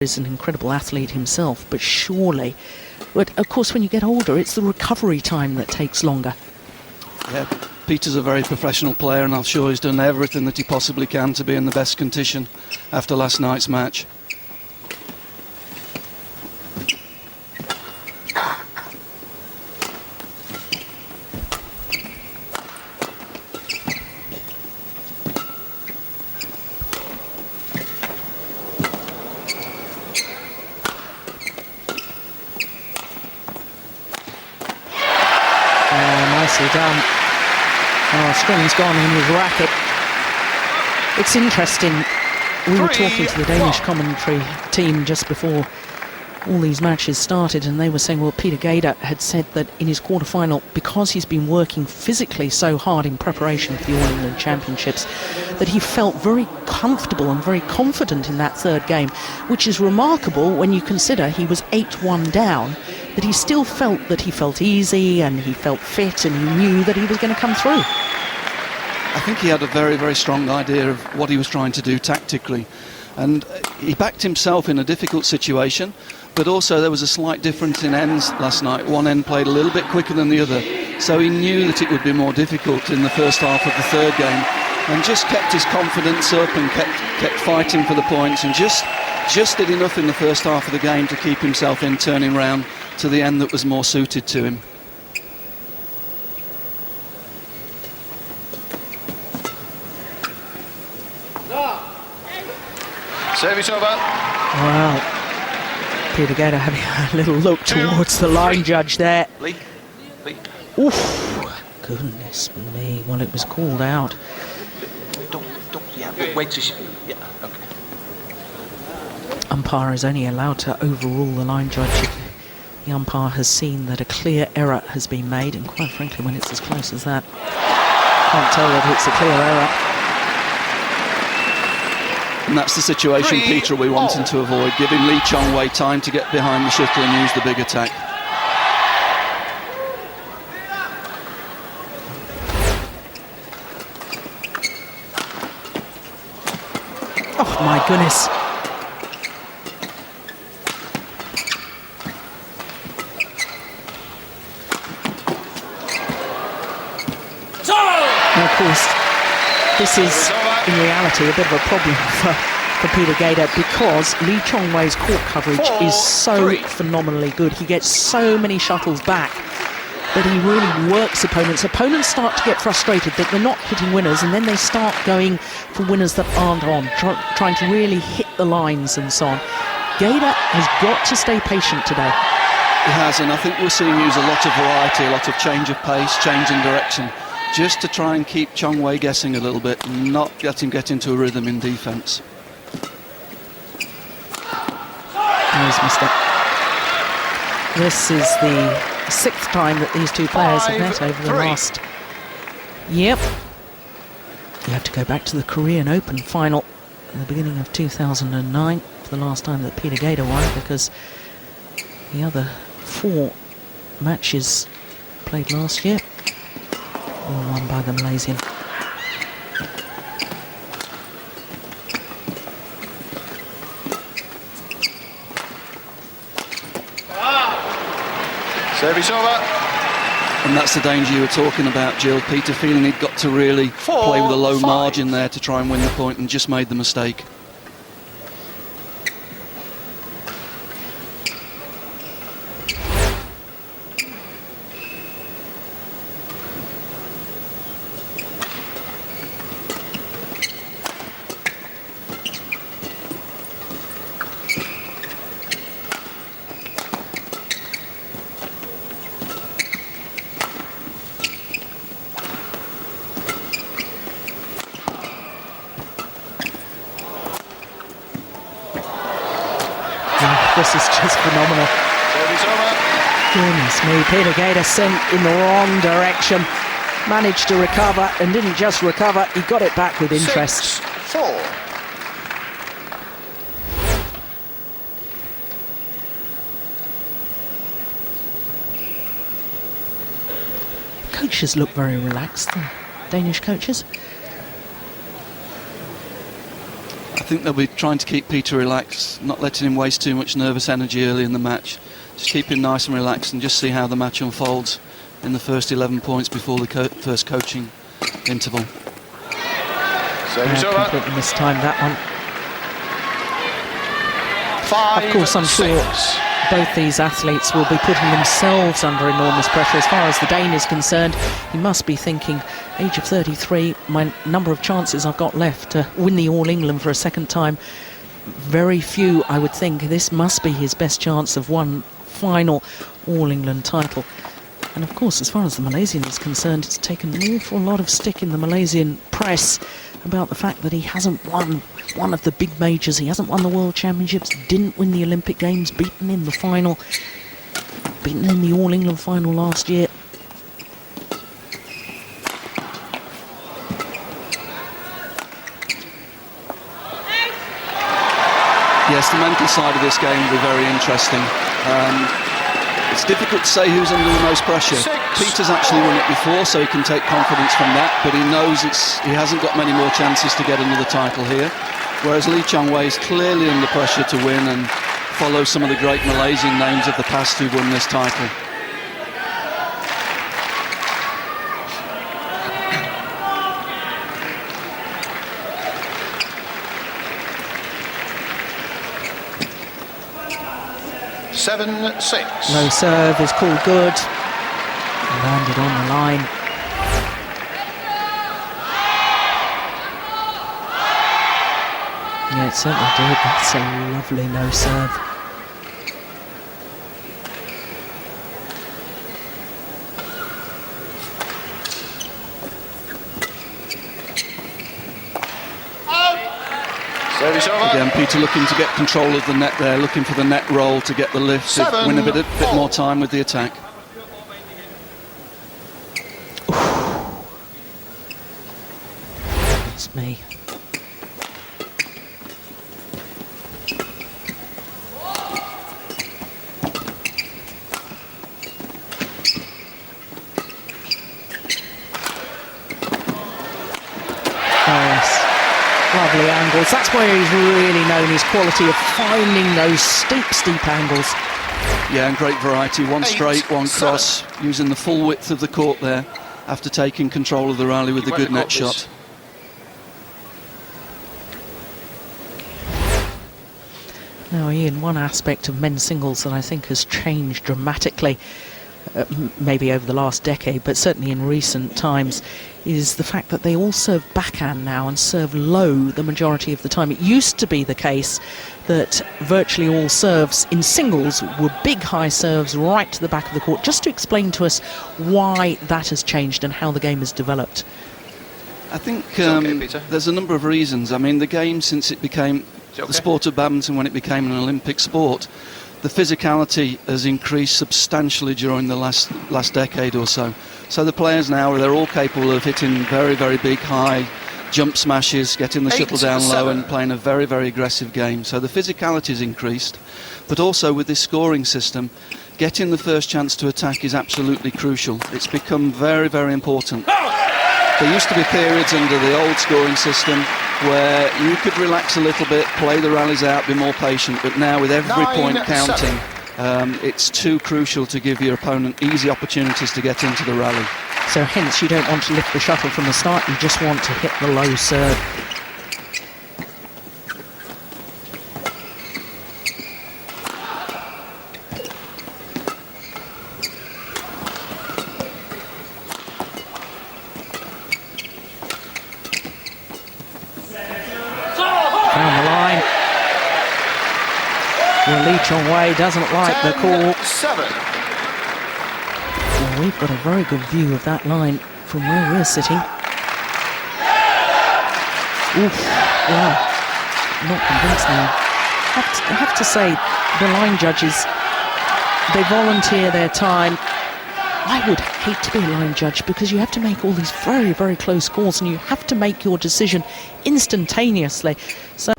is an incredible athlete himself, but surely, but of course when you get older it's the recovery time that takes longer. Yeah, Peter's a very professional player and I'm sure he's done everything that he possibly can to be in the best condition after last night's match. Nicely done. Oh, string's gone in his racket. It's interesting. We were talking to the Danish commentary team just before all these matches started, and they were saying, well, Peter Gade had said that in his quarter-final, because he's been working physically so hard in preparation for the All England Championships, that he felt very comfortable and very confident in that third game, which is remarkable when you consider he was 8-1 down, that he still felt that he felt easy and he felt fit and he knew that he was going to come through. I think he had a very, very strong idea of what he was trying to do tactically, and he backed himself in a difficult situation, but also there was a slight difference in ends last night. One end played a little bit quicker than the other, so he knew that it would be more difficult in the first half of the third game, and just kept his confidence up and kept fighting for the points, and just did enough in the first half of the game to keep himself in, turning round to the end that was more suited to him. Service over. Wow. Peter Gade having a little look towards the line judge there. Lee. Oof. Goodness me. Well, it was called out. Wait till she... Yeah, okay. Umpire is only allowed to overrule the line judge if the umpire has seen that a clear error has been made, and quite frankly, when it's as close as that, can't tell whether it's a clear error. And that's the situation Peter will be wanting to avoid, giving Lee Chong Wei time to get behind the shuttle and use the big attack. Oh my goodness. And of course, this is in reality a bit of a problem for Peter Gade, because Lee Chong Wei's court coverage is so phenomenally good. He gets so many shuttles back that he really works opponents. Opponents start to get frustrated that they're not hitting winners, and then they start going for winners that aren't on, trying to really hit the lines and so on. Gade has got to stay patient today. He has, and I think we'll see him use a lot of variety, a lot of change of pace, change in direction, just to try and keep Chong Wei guessing a little bit and not let him get into a rhythm in defence. He's missed it. This is the sixth time that these two players have met over the last... Yep. You have to go back to the Korean Open final at the beginning of 2009 for the last time that Peter Gade won, because the other four matches played last year all won by the Malaysian. Service over. And that's the danger you were talking about, Jill. Peter feeling he'd got to really play with a low margin there to try and win the point, and just made the mistake. This is just phenomenal. Service over. Goodness me, Peter Gade sent in the wrong direction. Managed to recover, and didn't just recover, he got it back with interest. 6-4. Coaches look very relaxed, the Danish coaches. think they'll be trying to keep Peter relaxed, not letting him waste too much nervous energy early in the match. Just keep him nice and relaxed and just see how the match unfolds in the first 11 points before the first coaching interval. Service over. Completely mistimed that one. 5, Of course, I'm sure 6. both these athletes will be putting themselves under enormous pressure. As far as the Dane is concerned, he must be thinking, age of 33, my number of chances I've got left to win the All England for a second time, very few, I would think. This must be his best chance of one final All England title. And of course, as far as the Malaysian is concerned, it's taken an awful lot of stick in the Malaysian press about the fact that he hasn't won one of the big majors. He hasn't won the World Championships, didn't win the Olympic Games, beaten in the final, beaten in the All England final last year. Yes, the mental side of this game will be very interesting. It's difficult to say who's under the most pressure. 6. Peter's actually won it before, so he can take confidence from that, but he knows he hasn't got many more chances to get another title here. Whereas Lee Chong Wei is clearly under pressure to win and follow some of the great Malaysian names of the past who won this title. Seven, 6. Low serve is called good. Landed on the line. Yeah, it certainly did. That's a lovely low serve. Service over. Again, Peter looking to get control of the net there, looking for the net roll to get the lift, to 7, win a bit 4. more time with the attack. It's me. Lovely angles. That's where he's really known his quality of finding those steep angles. Yeah, and great variety. One 8, straight, one 7. cross, using the full width of the court there after taking control of the rally with a good net shot. Now, Ian, one aspect of men's singles that I think has changed dramatically, maybe over the last decade, but certainly in recent times, is the fact that they all serve backhand now and serve low the majority of the time. It used to be the case that virtually all serves in singles were big high serves right to the back of the court. Just to explain to us why that has changed and how the game has developed. I think okay, Peter. there's a number of reasons. I mean, the game, since it became the sport of badminton, when it became an Olympic sport, the physicality has increased substantially during the last decade or so. So the players now, they're all capable of hitting very, very big, high jump smashes, getting the 8, shuttle down 7. low and playing a very, very aggressive game. So the physicality has increased. But also with this scoring system, getting the first chance to attack is absolutely crucial. It's become very, very important. There used to be periods under the old scoring system where you could relax a little bit, play the rallies out, be more patient, but now with every 9, point counting, 7. it's too crucial to give your opponent easy opportunities to get into the rally. So hence you don't want to lift the shuttle from the start, you just want to hit the low serve. Down the line. Well, Lee Chong Wei doesn't like the call. 7. Well, we've got a very good view of that line from where we're sitting. Oof, wow, not convinced now. I have to say, the line judges, they volunteer their time. I would hate to be a line judge because you have to make all these very, very close calls and you have to make your decision instantaneously. So